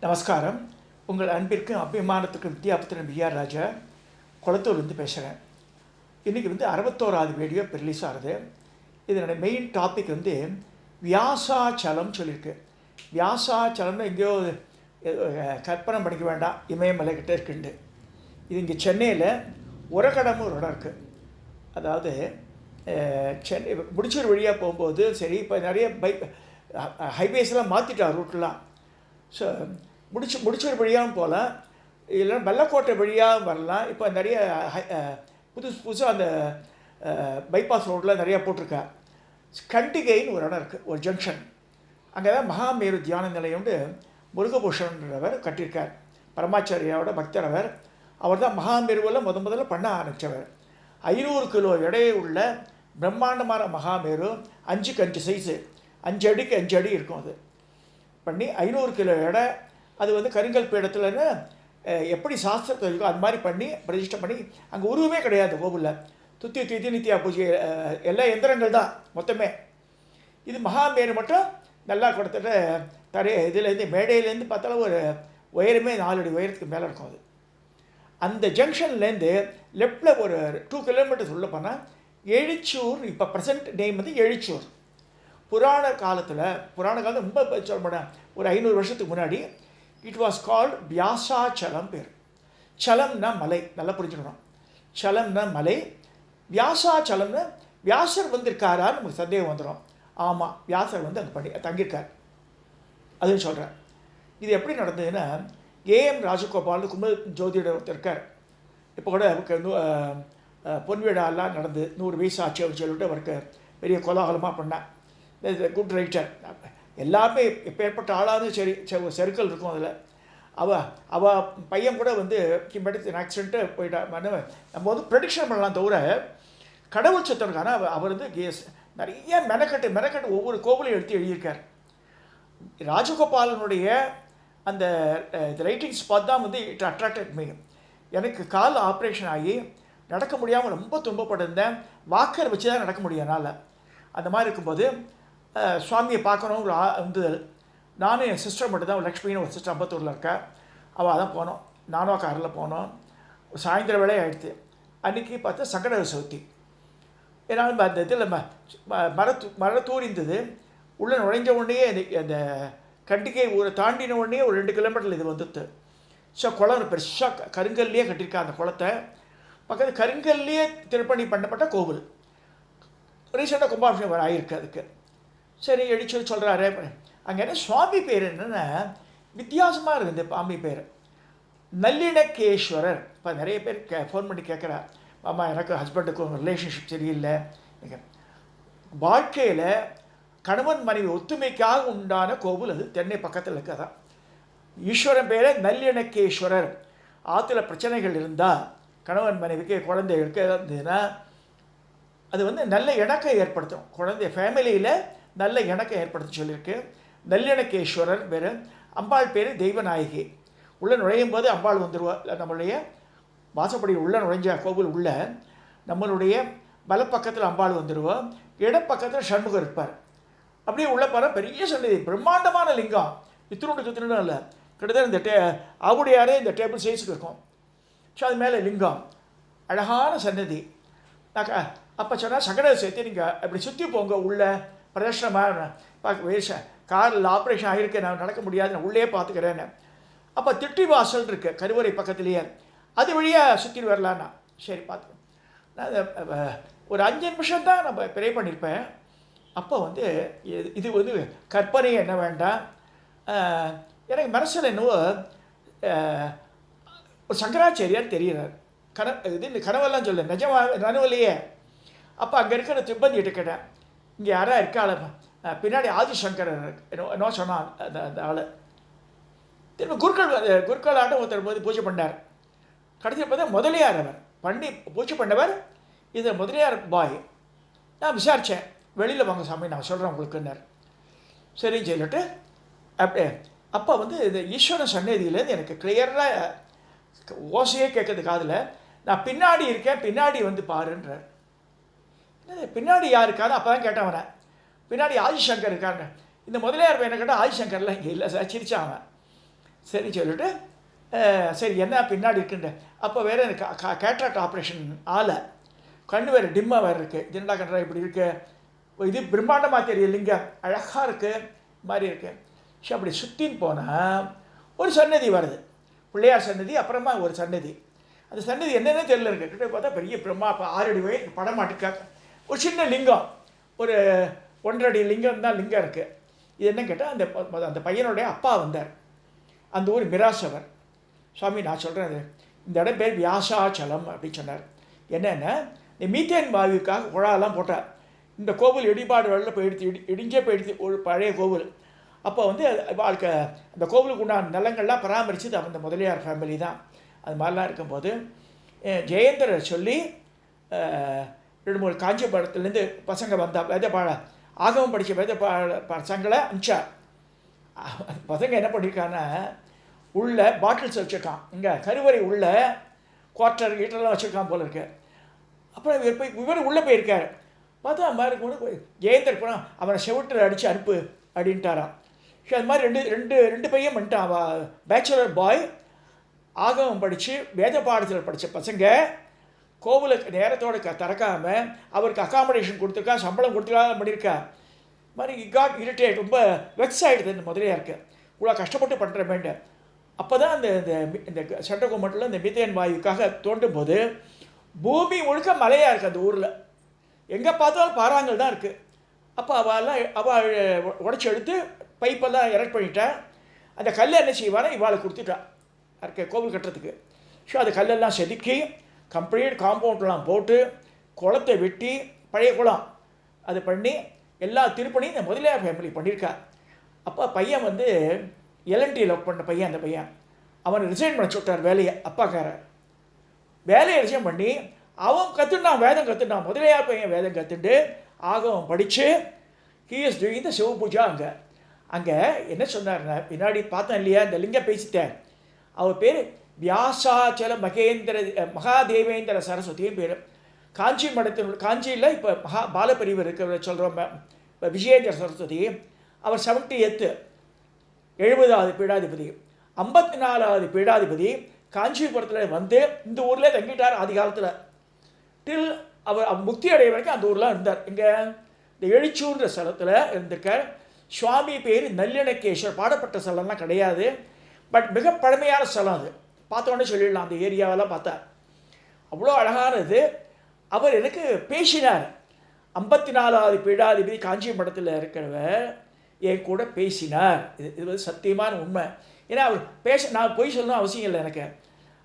நமஸ்காரம். உங்கள் அன்பிற்கும் அபிமானத்துக்கும் வித்யாபுத்திரன் பிஆர் ராஜா குளத்தூர்லேருந்து பேசுகிறேன். இன்றைக்கி 61வது வீடியோ ரிலீஸ் ஆகுது. இதனுடைய மெயின் டாபிக் வியாசாச்சலம் சொல்லியிருக்கு. வியாசாச்சலம்னு எங்கேயோ கற்பனை பண்ணிக்க வேண்டாம், இமயமலைக்கிட்ட இருக்குண்டு. இது இங்கே சென்னையில் உரகடம்னு ஒரு இடம் இருக்குது. அதாவது சென்னை முடிச்சூர் வழியாக போகும்போது சரி, இப்போ நிறைய ஹைவேஸ்லாம் மாற்றிட்டார் ரூட்லாம். ஸோ முடிச்சூர் வழியாகவும் போகலாம், இல்லைன்னா வெள்ளக்கோட்டை வழியாகவும் வரலாம். இப்போ நிறைய புதுசாக அந்த பைபாஸ் ரோட்டில் நிறையா போட்டிருக்கா. கண்டிகைன்னு ஒரு இடம் இருக்குது, ஒரு ஜங்ஷன். அங்கே தான் மகாமேரு தியான நிலையம்னு முருகபூஷன்றவர் கட்டியிருக்கார். பரமாச்சாரியாவோட பக்தர் அவர் தான் மகாமேருவில் முதல்ல பண்ண ஆரம்பித்தவர். 500 கிலோ எடையை உள்ள பிரம்மாண்டமான மகாமேரு, 5க்கு 5 சைஸு, 5 அடிக்கு 5 அடி இருக்கும். அது பண்ணி 500 கிலோ எடை. அது கருங்கல் பீடத்துலன்னு எப்படி சாஸ்திரத்தை இருக்கோ அது மாதிரி பண்ணி பிரதிஷ்டை பண்ணி, அங்கே உருவமே கிடையாது கோவிலில். துத்தி நித்யா பூஜை எல்லா எந்திரங்கள் தான் மொத்தமே. இது மகாமேரு மட்டும் நல்லா கொடுத்துட்டு இதுலேருந்து மேடையிலேருந்து பார்த்தாலும் ஒரு உயரமே 4 அடி உயரத்துக்கு மேலே இருக்கும். அது அந்த ஜங்ஷன்லேருந்து லெஃப்டில் ஒரு 2 கிலோமீட்டர்ஸ் உள்ளே போனால் எழுச்சூர். இப்போ ப்ரெசன்ட் நேம் எழுச்சூர். புராண காலத்தில் ரொம்ப சொல்ல மாட்டேன், ஒரு 500 வருஷத்துக்கு முன்னாடி இட் வாஸ் கால்ட் வியாசாச்சலம் பேர். சலம்னா மலை, நல்லா புரிஞ்சுக்கணும். சலம்னா மலை, வியாசாச்சலம்னா வியாசர் வந்திருக்காரான்னு நமக்கு சந்தேகம் வந்துடும். ஆமாம், வியாசர் அங்கே தங்கியிருக்கார், அதுன்னு சொல்கிறேன். இது எப்படி நடந்ததுன்னா, ஏஎம் ராஜகோபால்னு கும்பல் ஜோதிடர் ஒருத்தர் இருக்கார். இப்போ கூட அவருக்கு பொன்விழாலாம் நடந்து 100 வயசு ஆச்சு அப்படின்னு சொல்லிட்டு அவருக்கு பெரிய கோலாகலமாக பண்ணேன். Good writer. எல்லாமே இப்போ ஏற்பட்ட ஆளாவது சரி சர்க்கிள் இருக்கும். அதில் அவள் பையன் கூட கிம்பெடுத்து ஆக்சிடென்ட்டு போயிட்டா. நம்ம ப்ரெடிக்ஷன் பண்ணலாம் தவிர கடவுள் சத்தனுக்கான அவர் நிறைய மெனக்கட்டு ஒவ்வொரு கோவிலையும் எடுத்து எழுதியிருக்கார். ராஜகோபாலனுடைய அந்த ரைட்டிங்ஸ் பார்த்து தான் இட் அட்ராக்டட் மீ. எனக்கு கால் ஆப்ரேஷன் ஆகி நடக்க முடியாமல் ரொம்ப துன்பப்பட்டிருந்தேன். வாக்கர் வச்சு தான் நடக்க முடியும் என்னால். அந்த மாதிரி இருக்கும்போது சுவாமியை பார்க்கணும் ஒரு இருந்தது. நானும் என் சிஸ்டர் மட்டும் தான், லக்ஷ்மின்னு ஒரு சிஸ்டர் அம்பத்தூரில் இருக்கா. அவள் தான் போனோம், நானும் காரில் போனோம். சாயந்தர வேலை ஆகிடுது. அன்றைக்கி பார்த்தா சங்கட சதுர்த்தி. ஏன்னா அந்த இதில் மர தூரிந்தது. உள்ளே நுழைஞ்ச உடனே அந்த கண்டிகை ஊரை தாண்டின உடனே ஒரு 2 கிலோமீட்டரில் இது வந்துடுது. ஸோ குளம் பெருசாக கருங்கல்லையே கட்டியிருக்கா. அந்த குளத்தை பக்கத்து கருங்கல்லையே திருப்பணி பண்ணப்பட்ட கோவில். ரீசெண்டாக கும்பாபிஷேகம் ஆகியிருக்கு அதுக்கு. சரி எழுச்சொல்லி சொல்கிறாரு. அங்கே என்ன சுவாமி பேர் என்னென்னா வித்தியாசமாக இருக்குது. பாம்பி பேர் நல்லிணக்கேஸ்வரர். இப்போ நிறைய பேர் ஃபோன் பண்ணி கேட்குறா, ஆமாம் எனக்கு ஹஸ்பண்டுக்கும் ரிலேஷன்ஷிப் சரியில்லை. வாழ்க்கையில் கணவன் மனைவி ஒத்துமைக்காக உண்டான கோவில் அது தென்னை பக்கத்தில் இருக்கதான். ஈஸ்வரன் பேரை நல்லிணக்கேஸ்வரர். ஆற்றுல பிரச்சனைகள் இருந்தால் கணவன் மனைவிக்கு குழந்தைகளுக்கு இருந்ததுன்னா அது நல்ல இணக்கம் ஏற்படுத்தும். குழந்தை ஃபேமிலியில் நல்ல இணக்கம் ஏற்படுத்த சொல்லியிருக்கு. நல்லிணக்கேஸ்வரர் பேர். அம்பாள் பேர் தெய்வநாயகி. உள்ளே நுழையும் போது அம்பாள் வந்துடுவா. நம்மளுடைய வாசப்படி உள்ளே நுழைஞ்ச கோவில் உள்ள நம்மளுடைய வலப்பக்கத்தில் அம்பாள் வந்துடுவோம், இடப்பக்கத்தில் சண்முகர் இருப்பார். அப்படியே உள்ளே பாரு, பெரிய சன்னதி, பிரம்மாண்டமான லிங்கம். இத்தினோண்டு இல்லை, கிட்டத்தட்ட இந்த ஆவுடையாரே இந்த டேபிள் சைஸுக்கு இருக்கும். ஸோ அது மேலே லிங்கம், அழகான சன்னதி. நான் அப்போ சொன்னால் சங்கட சேர்த்து நீங்கள் அப்படி சுற்றி போங்க, உள்ள பிரதர்ஷனமாக பார்க்க. காரில் ஆப்ரேஷன் ஆகிருக்கு, நான் நடக்க முடியாது, நான் உள்ளே பார்த்துக்கிறேன்னு. அப்போ திட்டி வாசல் இருக்குது கருவறை பக்கத்துலேயே, அது வழியாக சுற்றி வரலான்னா சரி பார்த்துக்கோ. நான் ஒரு 5 நிமிஷம் தான் நம்ம ப்ரே பண்ணியிருப்பேன். அப்போ இது கற்பனை என்ன வேண்டாம், எனக்கு மனசில் என்னவோ ஒரு சங்கராச்சாரியார் தெரிகிறார். கனவெல்லாம் சொல்ல நிஜமாக நனவுலையே. அப்போ அங்கே இருக்கிற சிப்பந்திகிட்ட கேட்டேன், இங்கே யாராக இருக்காள் பின்னாடி ஆதிசங்கர் என்ன சொன்னான் அந்த ஆள். திரும்ப குருக்கள் ஆட்டம் ஒருத்தர் போது பூஜை பண்ணார். கடைசியில் பார்த்தா முதலியார் அவர் பண்ணி பூஜை பண்ணவர். இது முதலியார் பாய். நான் விசாரித்தேன், வெளியில் வாங்க சாமி நான் சொல்கிறேன் உங்களுக்குன்னார். சரின்னு சொல்லிட்டு அப்படியே அப்போ இந்த ஈஸ்வரன் சன்னதியிலேருந்து எனக்கு கிளியராக ஓசையே கேட்குறது காதில். நான் பின்னாடி இருக்கேன், பின்னாடி பாருன்றார். பின்னாடி யார் இருக்காது? அப்போ தான் கேட்டவன பின்னாடி ஆதிசங்கர் இருக்காங்க. இந்த முதலியார் பையனை கேட்டால் ஆதிசங்கர்லாம் இங்கே இல்லை சார், சிரிச்சான் அவன். சரி சொல்லிட்டு சரி என்ன பின்னாடி இருக்குன்ற அப்போ வேறு எனக்கு கேட்ராக்ட் ஆப்ரேஷன் ஆலை கண் வேறு டிம்மாக வேறு இருக்குது. இது என்னடா கண்ட்ரா இப்படி இருக்குது, இது பிரம்மாண்டமாக தெரியல, லிங்கம் அழகாக இருக்குது மாதிரி இருக்குது. ஸோ அப்படி சுற்றின்னு போனால் ஒரு சன்னதி வருது, பிள்ளையார் சன்னதி. அப்புறமா ஒரு சன்னதி, அந்த சன்னதி என்னென்னு தெரியல இருக்குது. கிட்ட பார்த்தா பெரிய பிரம்மா 6 அடி வயது படம் மாட்டிருக்காங்க. ஒரு சின்ன லிங்கம், ஒரு 1.5 அடி லிங்கம் தான் லிங்கம் இருக்குது. இது என்ன கேட்டால் அந்த பையனுடைய அப்பா வந்தார், அந்த ஊர் மிராசவர். சுவாமி நான் சொல்கிறேன், அது இந்த இடம் பேர் வியாசாச்சலம் அப்படின்னு சொன்னார். என்னென்னா இந்த மீத்தேன் வாயுக்காக குழாலாம் போட்டார். இந்த கோவில் இடிபாடு வெள்ளம் போயிடுத்து, இடிஞ்சே போயிடுத்து, ஒரு பழைய கோவில். அப்போ வந்து வாழ்க்கை அந்த கோவிலுக்கு உண்டான நிலங்கள்லாம் பராமரித்தது அந்த முதலியார் ஃபேமிலி தான். அது மாதிரிலாம் இருக்கும்போது ஜெயேந்திர சொல்லி 2-3 காஞ்சிபுரத்துலேருந்து பசங்க வந்தால் வேதபாட ஆகமம் படித்த பசங்களை அனுப்பிச்சா. பசங்க என்ன பண்ணியிருக்காங்கன்னா உள்ள பாட்டில்ஸ் வச்சுருக்கான், இங்கே கருவறை உள்ள குவார்ட்டர் கீட்டர்லாம் வச்சுருக்கான் போல இருக்கு. அப்புறம் இவர் உள்ளே போயிருக்கார். பார்த்தா அது மாதிரி கூட ஜெயேந்தர் போனால் அவனை செவிட்டில் அடித்து அனுப்பு அப்படின்ட்டாரான். ஸோ அது மாதிரி ரெண்டு பையன் பண்ணிட்டான். அவள் பேச்சுலர் பாய் ஆகமம் படித்து வேத பாடத்தில் படித்த பசங்க கோவிலுக்கு நேரத்தோடு திறக்காமல் அவருக்கு அக்காமடேஷன் கொடுத்துருக்கா, சம்பளம் கொடுத்துருக்கா பண்ணியிருக்கா. மாதிரி காட் இரிட்டேட், ரொம்ப வெக்ஸ் ஆகிடுது இந்த முதலியாருக்கு. இவ்வளோ கஷ்டப்பட்டு பண்ணுற வேண்டாம். அப்போ தான் இந்த சட்டகோமட்டில் இந்த மீத்தேன் வாயுக்காக தோண்டும் போது பூமி முழுக்க மலையாக இருக்குது. அந்த ஊரில் எங்கே பார்த்தாலும் பாறாங்கல் தான் இருக்குது. அப்போ அவள் உடச்சி எடுத்து பைப்பெல்லாம் எரெக்ட் பண்ணிட்டா. அந்த கல்லை என்ன செய்வானா இவாளை கொடுத்துட்டா இருக்க கோவில் கட்டுறதுக்கு. ஸோ அது கல்லெல்லாம் செதுக்கி கம்ப்ளீட் காம்பவுண்ட்லாம் போட்டு குளத்தை வெட்டி, பழைய குளம் அது பண்ணி எல்லா திருப்பணியும் இந்த முதலியார் ஃபேமிலி பண்ணியிருக்கா. அப்போ பையன் வந்து எல்என்டி லவ் பண்ண பையன். அந்த பையன் அவனை ரிசைன் பண்ண சொல்லிட்டார் வேலையை. அப்பாக்காரர் வேலையை ரிசைன் பண்ணி அவன் கற்றுனான், வேதம் கற்றுனான். முதலியார் பையன் வேதம் கற்றுட்டு ஆகவன் படித்து ஹீஎஸ் டூயிங் த சிவ பூஜா. அங்கே என்ன சொன்னார்னா, பின்னாடி பார்த்தேன் இல்லையா, இந்த லிங்கம் பேசிட்டேன். அவர் பேர் வியாசாச்சல மகாதேவேந்திர சரஸ்வதியும் பேர். காஞ்சி மடத்தினுடைய காஞ்சியில் இப்போ பாலப்பிரிவு இருக்கிற சொல்கிறோம். இப்போ விஜயேந்திர சரஸ்வதி அவர் 70th 70வது பீடாதிபதி. 54வது பீடாதிபதி காஞ்சிபுரத்தில் வந்து இந்த ஊரில் தங்கிட்டார் ஆதி காலத்தில். டில் அவர் முக்தி அடைய வரைக்கும் அந்த ஊரில் இருந்தார். இங்கே இந்த எழுச்சூர்ன்ற ஸ்தலத்தில் இருந்திருக்கார். சுவாமி பேர் நல்லிணக்கேஸ்வர். பாடப்பட்ட ஸ்தலம்லாம் கிடையாது, பட் மிக பழமையான ஸ்தலம். அது பார்த்தோன்னே சொல்லிடலாம். அந்த ஏரியாவெல்லாம் பார்த்தா அவ்வளோ அழகானது. அவர் எனக்கு பேசினார். 54வது பீடாதிபதி காஞ்சி மடத்தில் இருக்கிறவர் என் கூட பேசினார். இது வந்து சத்தியமான உண்மை. ஏன்னா அவர் நான் போய் சொல்லணும் அவசியம் இல்லை எனக்கு.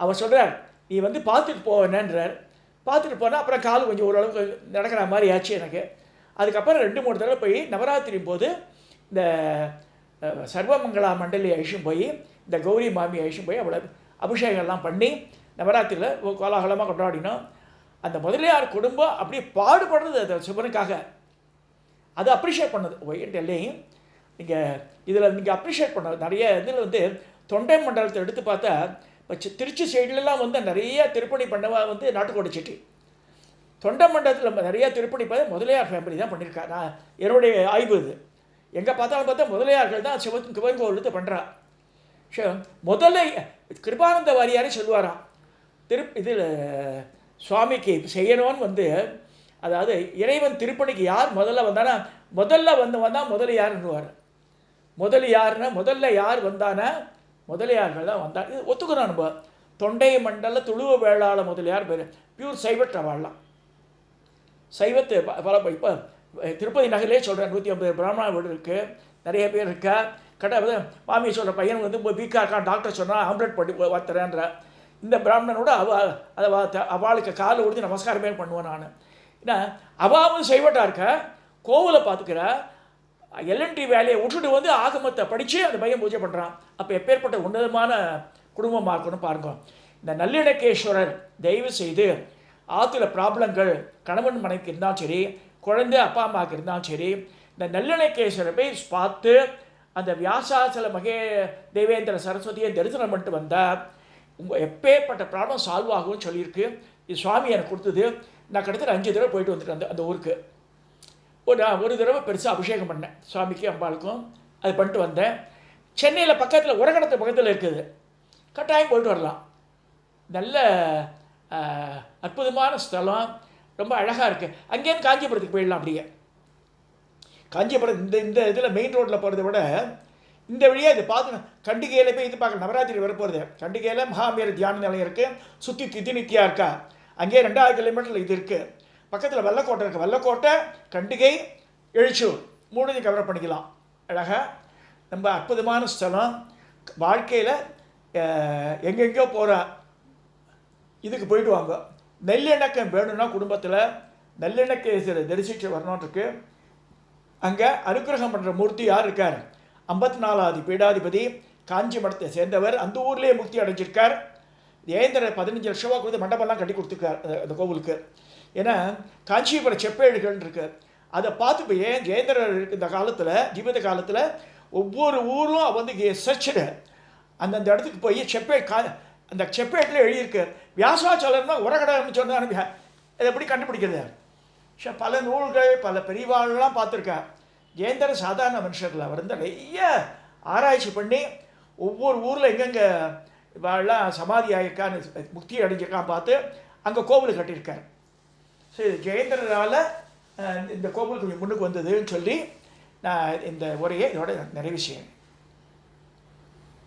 அவர் சொல்கிறார், நீ வந்து பார்த்துட்டு போவேன்ன்றார். பார்த்துட்டு போனால் அப்புறம் கால் கொஞ்சம் ஓரளவுக்கு நடக்கிற மாதிரி ஆச்சு எனக்கு. அதுக்கப்புறம் 2-3 தடவை போய் நவராத்திரி போது இந்த சர்வமங்களா மண்டலி அழிச்சும் போய் இந்த கௌரி மாமி அழிச்சும் போய் அவ்வளோ அபிஷேகம்லாம் பண்ணி நவராத்திரியில் கோலாகலமாக கொண்டாடினோம். அந்த முதலியார் குடும்பம் அப்படியே பாடுபடுறது அந்த சிவனுக்காக. அதை அப்ரிஷியேட் பண்ணது ஒய்என்எல்லையும் நீங்கள் அப்ரிஷியேட் பண்ணது நிறைய இதில் வந்து தொண்டை மண்டலத்தை எடுத்து பார்த்தா இப்போ திருச்சி சைட்லலாம் வந்து நிறைய திருப்பணி பண்ணவா வந்து நாட்டுக்கோட்டை செட்டி. தொண்டை மண்டலத்தில் நிறையா திருப்பணி பார்த்து முதலியார் ஃபேமிலி தான் பண்ணியிருக்கா. நான் என்னுடைய ஆய்வு இது. எங்கே பார்த்தாலும் பார்த்தா முதலியார்கள் தான் சிவன் கோவில் எடுத்து பண்ணுறா. ஸோ முதல்ல கிருபானந்த வாரியாரே சொல்லுவாராம், இதில் சுவாமிக்கு செய்யணும்னு வந்து, அதாவது இறைவன் திருப்பணிக்கு யார் முதல்ல வந்தானா, முதல்ல வந்தால் முதலியார்ன்னுவார். முதலியார்னா முதல்ல யார் வந்தானா முதலியார்கள் தான் வந்தார். இது ஒத்துக்கிறோம். நம்ம தொண்டை மண்டல துளுவ வேளாள முதலியார் பேர். பியூர் சைவற்ற வாழலாம். சைவத்தை பல இப்போ திருப்பதி நகரிலே சொல்கிறேன் 150 பிராமணா வீடு இருக்குது, நிறைய பேர் இருக்கா. கரெக்டாக மாமி சொல்கிற பையன் வந்து வீக்காக இருக்கான், டாக்டர் சொன்னால் ஆம்லெட் பண்ணி வாத்துறேன்ற. இந்த பிராமணனோட அவளுக்கு காலை கொடுத்து நமஸ்காரமே பண்ணுவேன் நான். ஏன்னா அவாவும் செய்வட்டாக இருக்க, கோவிலை பார்த்துக்கிற எல்என்டி வேலையை விட்டுட்டு வந்து ஆகமத்தை படித்து அந்த பையன் பூஜை பண்ணுறான். அப்போ எப்பேற்பட்ட உன்னதமான குடும்பமாக இருக்கணும் பாருங்க. இந்த நல்லிணக்கேஸ்வரர் தயவு செய்து ஆற்றுல ப்ராப்ளங்கள் கணவன் மனைவிக்கு இருந்தாலும் சரி, குழந்தை அப்பா அம்மாவுக்கு இருந்தாலும் சரி, இந்த நல்லிணக்கேஸ்வரை போய் பார்த்து அந்த வியாசாச்சல தேவேந்திர சரஸ்வதியை தரிசனம் பண்ணிட்டு வந்தால் உங்கள் எப்பேற்பட்ட ப்ராப்ளம் சால்வ் ஆகும்னு சொல்லியிருக்கு. இது சுவாமி எனக்கு கொடுத்தது. நான் கிட்டத்தட்ட 5 தடவை போயிட்டு வந்துட்டேன் அந்த ஊருக்கு. நான் ஒரு தடவை பெருசாக அபிஷேகம் பண்ணேன் சுவாமிக்கு அம்பாளுக்கும். அது பண்ணிட்டு வந்தேன். சென்னையில் பக்கத்தில் உரகடத்து பக்கத்தில் இருக்குது. கட்டாயம் போயிட்டு வரலாம். நல்ல அற்புதமான ஸ்தலம், ரொம்ப அழகாக இருக்குது. அங்கேருந்து காஞ்சிபுரத்துக்கு போயிடலாம். அப்படியே காஞ்சிபுரம் இந்த இதில் மெயின் ரோட்டில் போகிறத விட இந்த வழியாக இது பார்த்து கண்டிகையில் போய் இது பார்க்க நவராத்திரி வரப்போகிறது. கண்டிகையில் மகாமீர தியான நிலையம் இருக்குது. சுற்றி திதிநித்தியாக இருக்கா. அங்கேயே 2000 கிலோமீட்டரில் இது இருக்குது. பக்கத்தில் வெள்ளக்கோட்டை இருக்குது. வெள்ளக்கோட்டை, கண்டிகை, எழுச்சூர் 3 கவர் பண்ணிக்கலாம். அழகாக ரொம்ப அற்புதமான ஸ்தலம். வாழ்க்கையில் எங்கெங்கேயோ போகிற இதுக்கு போயிட்டு வாங்க. நல்லெண்ணக்கம் வேணும்னா குடும்பத்தில் நல்லெண்ணக்கை தரிசித்து வரணுன்ருக்கு. அங்கே அனுக்கிரகம் பண்ணுற மூர்த்தி யார் இருக்கார்? 54வது பீடாதிபதி, காஞ்சி மடத்தை சேர்ந்தவர். அந்த ஊர்லேயே முக்தி அடைஞ்சிருக்கார். ஜெயேந்திரர் 15 லட்ச ரூபா கொடுத்து மண்டபம்லாம் கட்டி கொடுத்துருக்கார் அந்த கோவிலுக்கு. ஏன்னா காஞ்சிபுரம் செப்பேடுகள் இருக்கு. அதை பார்த்து போய் ஜெயேந்திரர் இந்த காலத்தில், ஜீவித காலத்தில் ஒவ்வொரு ஊரும் வந்து சர்ச்சுடு அந்தந்த இடத்துக்கு போய் அந்த செப்பேட்டில் எழுதியிருக்கு. வியாசாச்சலர்னா உரகடம் சொன்னார். அதை எப்படி கண்டுபிடிக்கிறது? பல நூல்கள், பல பெரியவாள்லாம் பார்த்துருக்கேன். ஜெயேந்திரர் சாதாரண மனுஷர்கள். அவர் வந்து நிறைய ஆராய்ச்சி பண்ணி ஒவ்வொரு ஊரில் எங்கெங்கே இவாள்லாம் சமாதி ஆகியிருக்கான்னு, முக்தி அடைஞ்சிருக்கான்னு பார்த்து அங்கே கோவில் கட்டியிருக்கார். ஸோ ஜெயேந்திரனால் இந்த கோவில் கொஞ்சம் முன்னுக்கு வந்ததுன்னு சொல்லி நான் இந்த உரையை இதோட நிறைவு செய்யணும்.